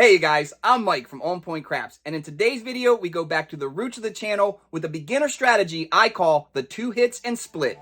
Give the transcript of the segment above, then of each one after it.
Hey guys, I'm Mike from On Point Craps, and in today's video, we go back to the roots of the channel with a beginner strategy I call the 2 hits and split.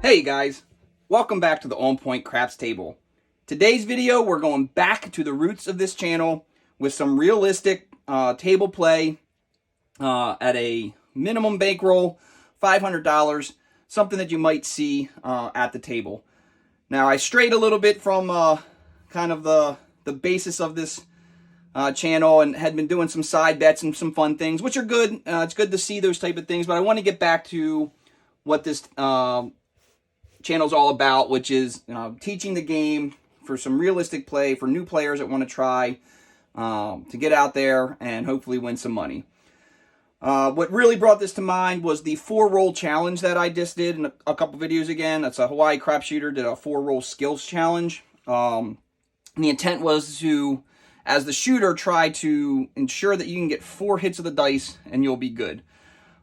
Hey guys, welcome back to the On Point Craps table. Today's video, we're going back to the roots of this channel with some realistic table play at a minimum bankroll, $500, something that you might see at the table. Now, I strayed a little bit from kind of the basis of this channel and had been doing some side bets and some fun things, which are good. It's good to see those type of things, but I want to get back to what this channel's all about, which is teaching the game for some realistic play for new players that want to try to get out there and hopefully win some money. What really brought this to mind was the 4-roll challenge that I just did in a couple videos again. That's a Hawaii crap shooter did a 4-roll skills challenge. And the intent was to, as the shooter, try to ensure that you can get 4 hits of the dice and you'll be good.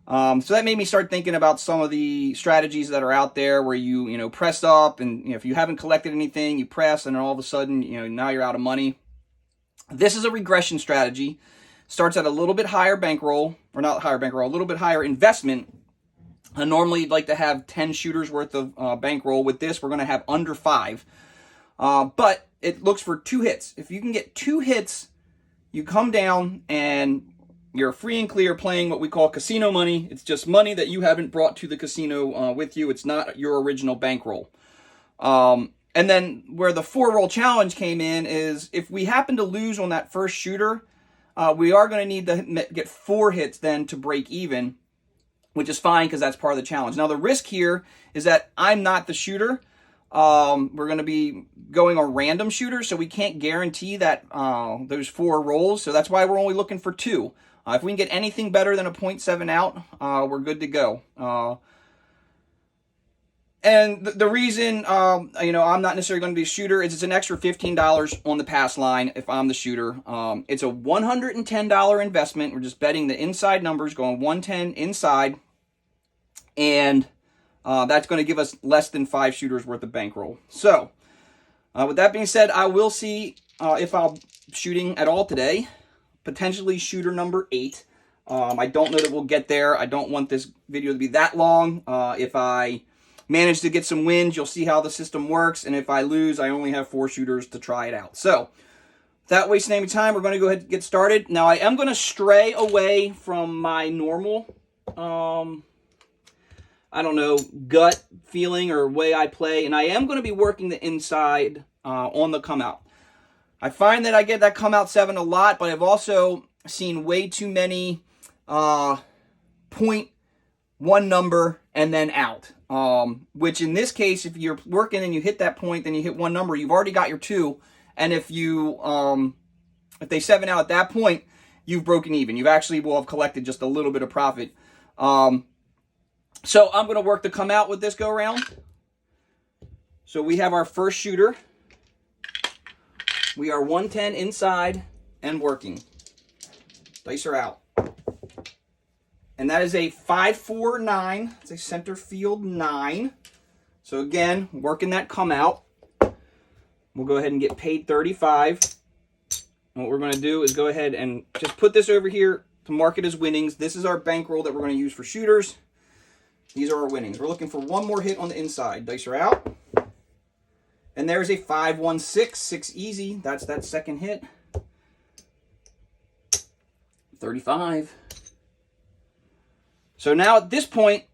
So that made me start thinking about some of the strategies that are out there where you press up and if you haven't collected anything, you press and then all of a sudden, now you're out of money. This is a regression strategy. Starts at a little bit higher bankroll, or not higher bankroll, a little bit higher investment. Normally, you'd like to have 10 shooters worth of bankroll. With this, we're going to have under 5. But it looks for 2 hits. If you can get 2 hits, you come down and you're free and clear playing what we call casino money. It's just money that you haven't brought to the casino with you. It's not your original bankroll. And then where the 4-roll challenge came in is if we happen to lose on that first shooter, we are going to need to get 4 hits then to break even, which is fine because that's part of the challenge. Now, the risk here is that I'm not the shooter. We're going to be going a random shooter, so we can't guarantee that those 4 rolls. So that's why we're only looking for 2. If we can get anything better than a 0.7 out, we're good to go. And the reason, I'm not necessarily going to be a shooter is it's an extra $15 on the pass line if I'm the shooter. It's a $110 investment. We're just betting the inside numbers, going 110 inside. And that's going to give us less than 5 shooters worth of bankroll. So, with that being said, I will see if I'm shooting at all today. Potentially shooter number 8. I don't know that we'll get there. I don't want this video to be that long. If I manage to get some wins, you'll see how the system works, and if I lose, I only have 4 shooters to try it out. So, without wasting any time, we're going to go ahead and get started. Now, I am going to stray away from my normal, gut feeling or way I play, and I am going to be working the inside on the come out. I find that I get that come out 7 a lot, but I've also seen way too many point one number and then out. Which in this case, if you're working and you hit that point, then you hit one number, you've already got your 2. And if you, if they 7 out at that point, you've broken even. You actually will have collected just a little bit of profit. So I'm going to work to come out with this go around. So we have our first shooter. We are 110 inside and working. Dice are out. And that is a 5-4-9. It's a center field 9. So again, working that come out. We'll go ahead and get paid 35. And what we're going to do is go ahead and just put this over here to mark it as winnings. This is our bankroll that we're going to use for shooters. These are our winnings. We're looking for one more hit on the inside. Dice are out. And there's a 5-1-6. 6 easy. That's that second hit. 35. So now at this point,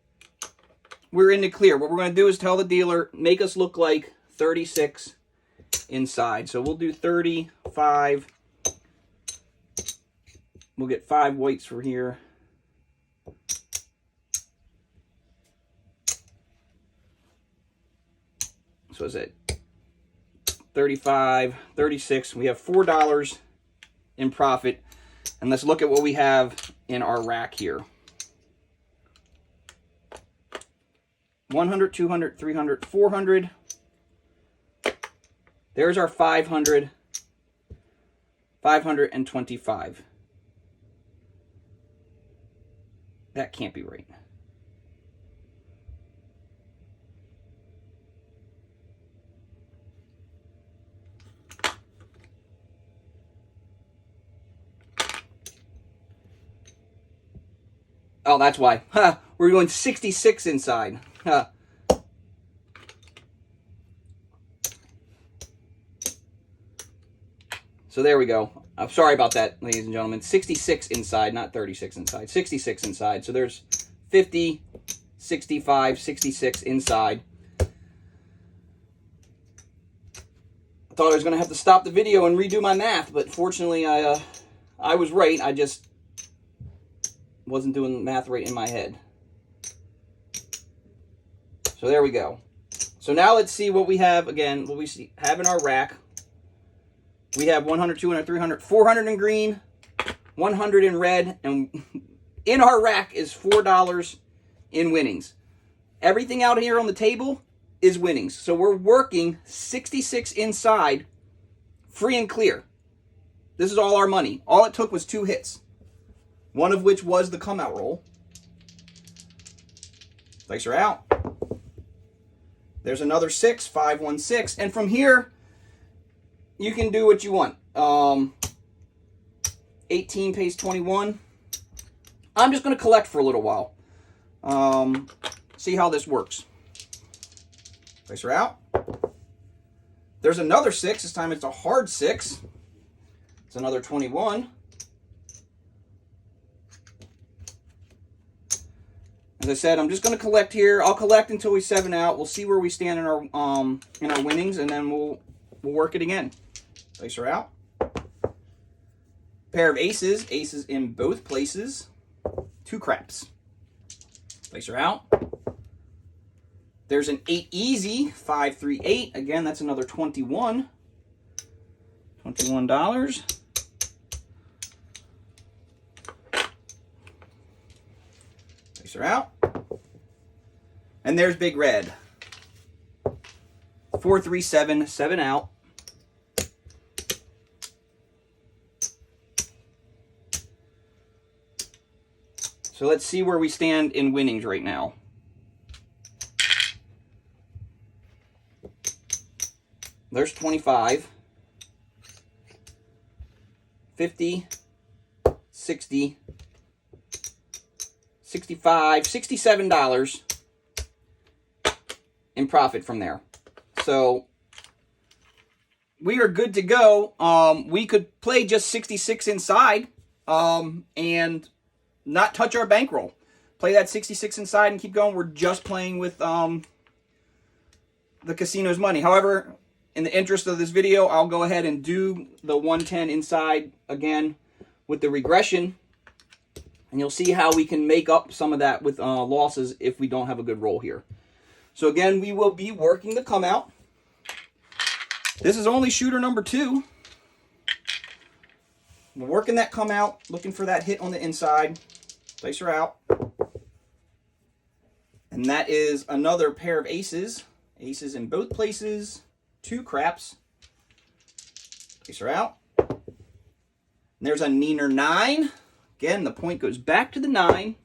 we're in the clear. What we're going to do is tell the dealer, make us look like 36 inside. So we'll do 35. We'll get 5 whites for here. So is it 35, 36. We have $4 in profit. And let's look at what we have in our rack here. 100, 200, 300, 400. There's our 500, 525. That can't be right. Oh, that's why. Huh, we're going 66 inside. Huh. So there we go. I'm sorry about that, ladies and gentlemen. 66 inside, not 36 inside. 66 inside. So there's 50, 65, 66 inside. I thought I was going to have to stop the video and redo my math, but fortunately I was right. I just wasn't doing math right in my head. So there we go. So now let's see what we have again, what we have in our rack. We have 100, 200, 300, 400 in green, 100 in red, and in our rack is $4 in winnings. Everything out here on the table is winnings. So we're working 66 inside, free and clear. This is all our money. All it took was 2 hits, one of which was the come out roll. Dice are out. There's another 6, 5, 1, 6, and from here, you can do what you want. 18 pays 21. I'm just going to collect for a little while. See how this works. Dice are out. There's another 6. This time it's a hard 6. It's another 21. As I said, I'm just going to collect here. I'll collect until we 7 out. We'll see where we stand in our winnings, and then we'll work it again. Dice are out. Pair of aces. Aces in both places. 2 craps. Dice are out. There's an 8 easy. 5, 3, 8. Again, that's another 21. $21. Dice are out. And there's big red. 4, 3, 7. 7 out. So let's see where we stand in winnings right now. There's 25, 50, 60, 65, $67 in profit from there. So we are good to go. We could play just 66 inside and not touch our bankroll. Play that 66 inside and keep going. We're just playing with the casino's money. However, in the interest of this video, I'll go ahead and do the 110 inside again with the regression. And you'll see how we can make up some of that with losses if we don't have a good roll here. So again, we will be working the come out. This is only shooter number 2. We're working that come out, looking for that hit on the inside. Dice are out. And that is another pair of aces. Aces in both places. 2 craps. Dice are out. And there's a neener 9. Again, the point goes back to the 9.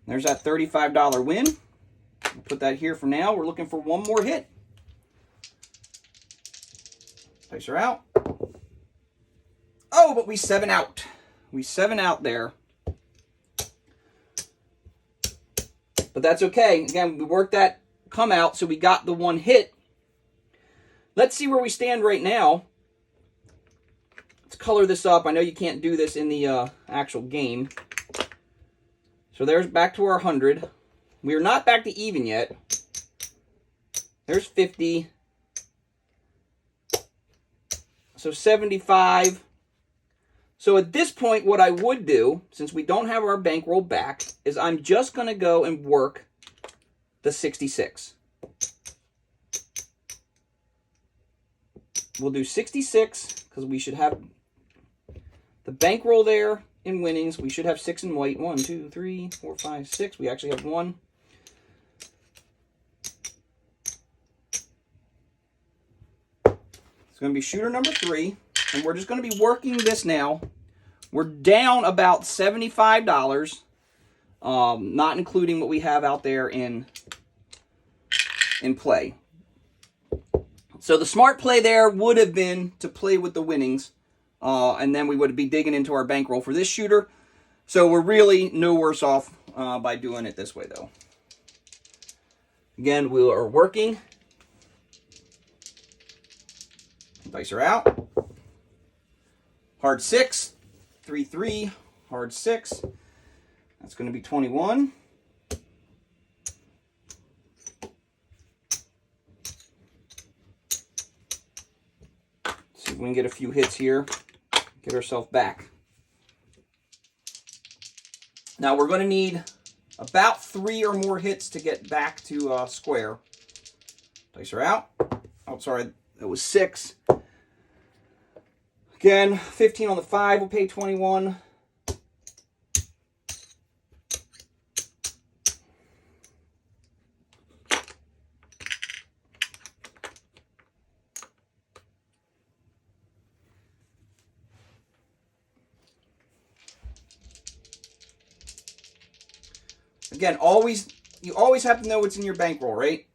There's that $35 win. We'll put that here for now. We're looking for one more hit. Dice are out. Oh, but we 7 out. We 7 out there. But that's okay. Again, we worked that come out, so we got the 1 hit. Let's see where we stand right now. Let's color this up. I know you can't do this in the actual game. So there's back to our 100. We are not back to even yet. There's 50. So 75. So at this point, what I would do, since we don't have our bankroll back, is I'm just going to go and work the 66. We'll do 66 because we should have the bankroll there in winnings. We should have 6 in white. 1, 2, 3, 4, 5, 6. We actually have 1. It's going to be shooter number 3. And we're just going to be working this now We're down about $75, not including what we have out there in play. So the smart play there would have been to play with the winnings, and then we would be digging into our bankroll for this shooter. So we're really no worse off by doing it this way, though. Again, we are working. Dice are out. Hard 6, 3, 3, hard 6. That's going to be 21. See if we can get a few hits here. Get ourselves back. Now we're going to need about 3 or more hits to get back to square. Dice are out. Oh, sorry, that was 6. Again, 15 on the 5 will pay 21. Again, you always have to know what's in your bankroll, right?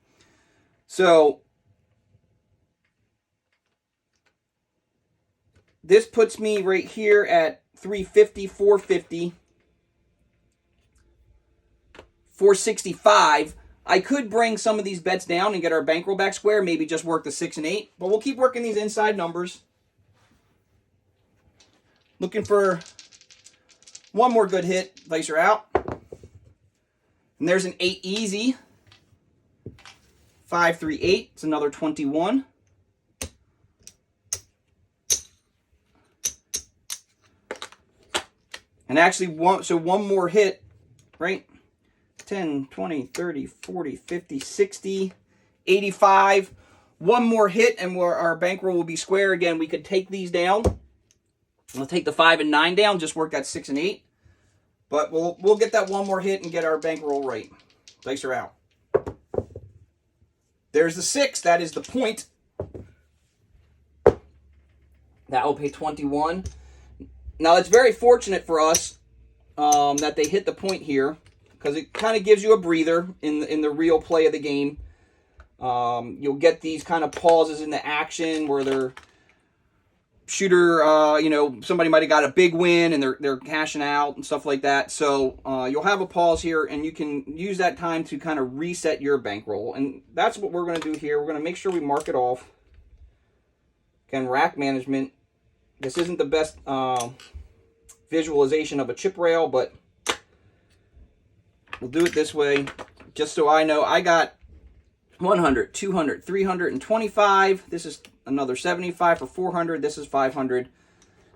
So this puts me right here at 350, 450, 465. I could bring some of these bets down and get our bankroll back square, maybe just work the 6 and 8, but we'll keep working these inside numbers. Looking for one more good hit. Dice are out. And there's an 8 easy. 5, 3, 8. It's another 21. And actually, one more hit, right? 10, 20, 30, 40, 50, 60, 85. One more hit and our bankroll will be square again. We could take these down. We'll take the 5 and 9 down, just work that 6 and 8. But we'll get that one more hit and get our bankroll right. Dice are out. There's the 6. That is the point. That will pay 21. Now, it's very fortunate for us that they hit the point here, because it kind of gives you a breather in the real play of the game. You'll get these kind of pauses in the action where their shooter, somebody might have got a big win and they're cashing out and stuff like that. So you'll have a pause here, and you can use that time to kind of reset your bankroll. And that's what we're going to do here. We're going to make sure we mark it off. Again, rack management. This isn't the best visualization of a chip rail, but we'll do it this way just so I know. I got 100, 200, 325. This is another 75 for 400. This is 500.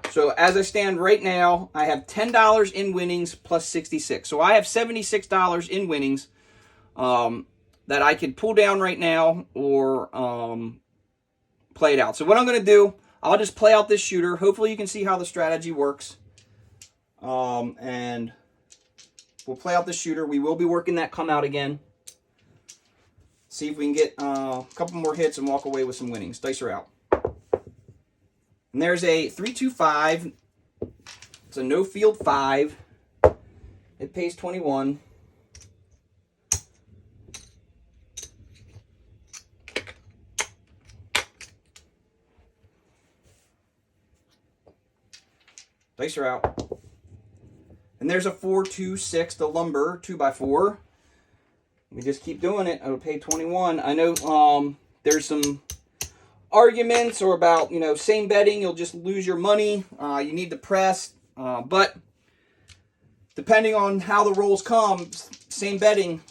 So as I stand right now, I have $10 in winnings plus 66. So I have $76 in winnings that I could pull down right now or play it out. So what I'm going to do, I'll just play out this shooter. Hopefully you can see how the strategy works. And we'll play out the shooter. We will be working that come out again. See if we can get a couple more hits and walk away with some winnings. Dice are out. And there's a 3-2-5. It's a no field 5. It pays 21. Dice are out. And there's a 4-2-6, the lumber 2x4. We just keep doing it. It'll pay 21. I know there's some arguments or about, same betting, you'll just lose your money. You need to press. But depending on how the rolls come, same betting,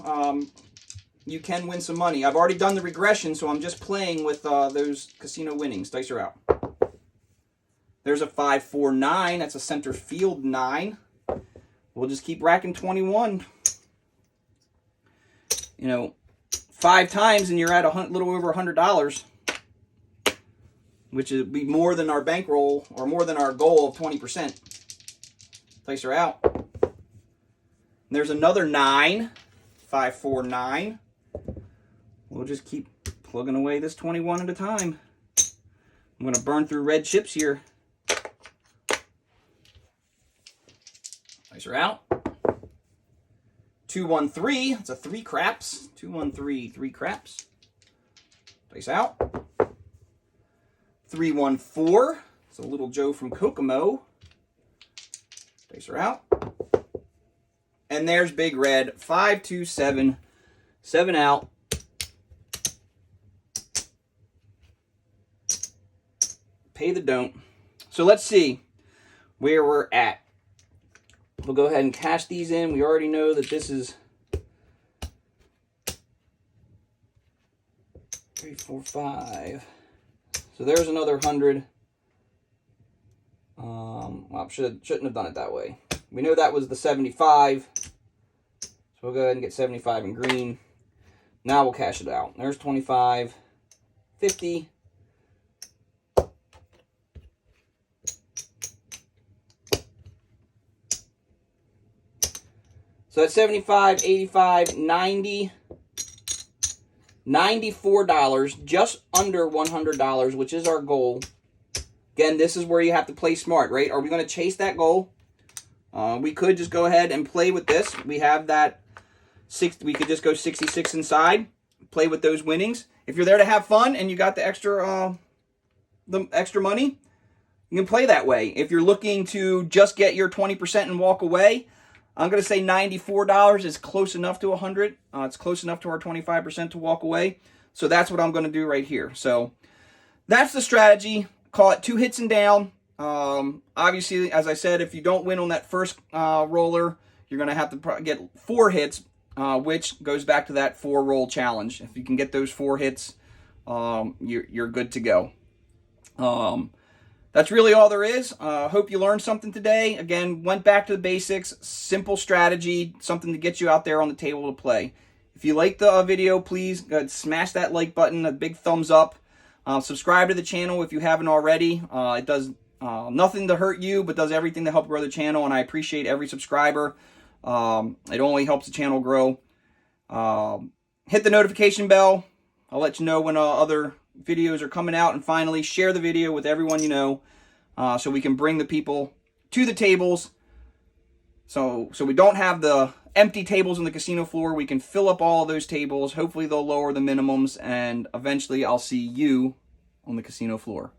you can win some money. I've already done the regression, so I'm just playing with those casino winnings. Dice are out. There's a 5-4-9. That's a center field 9. We'll just keep racking 21. 5 times and you're at a little over $100, which would be more than our bankroll or more than our goal of 20%. Dice are out. And there's another 9, 5-4-9. We'll just keep plugging away this 21 at a time. I'm going to burn through red chips here. Dice are out. 2-1-3. That's a 3 craps. 2-1-3, 3 craps. Dice out. 3-1-4. It's a little Joe from Kokomo. Dice are out. And there's Big Red. 5-2-7. 7 out. Pay the don't. So let's see where we're at. We'll go ahead and cash these in. We already know that this is 3, 4, 5. So there's another 100. Well, shouldn't have done it that way. We know that was the 75. So we'll go ahead and get 75 in green. Now we'll cash it out. There's 25, 50. So that's 75, 85, 90, $94, just under $100, which is our goal. Again, this is where you have to play smart, right? Are we going to chase that goal? We could just go ahead and play with this. We have that we could just go 66 inside, play with those winnings. If you're there to have fun and you got the extra money, you can play that way. If you're looking to just get your 20% and walk away, I'm going to say $94 is close enough to 100. It's close enough to our 25% to walk away. So that's what I'm going to do right here. So that's the strategy. Call it 2 hits and down. Obviously, as I said, if you don't win on that first roller, you're going to have to get 4 hits, which goes back to that 4-roll challenge. If you can get those 4 hits, you're good to go. That's really all there is. Hope you learned something today. Again, went back to the basics, simple strategy, something to get you out there on the table to play. If you liked the video, please smash that like button, a big thumbs up. Subscribe to the channel if you haven't already. It does nothing to hurt you, but does everything to help grow the channel, and I appreciate every subscriber. It only helps the channel grow. Hit the notification bell. I'll let you know when other videos are coming out, and finally share the video with everyone you know, so we can bring the people to the tables, so we don't have the empty tables on the casino floor. We can fill up all of those tables. Hopefully they'll lower the minimums, and eventually I'll see you on the casino floor.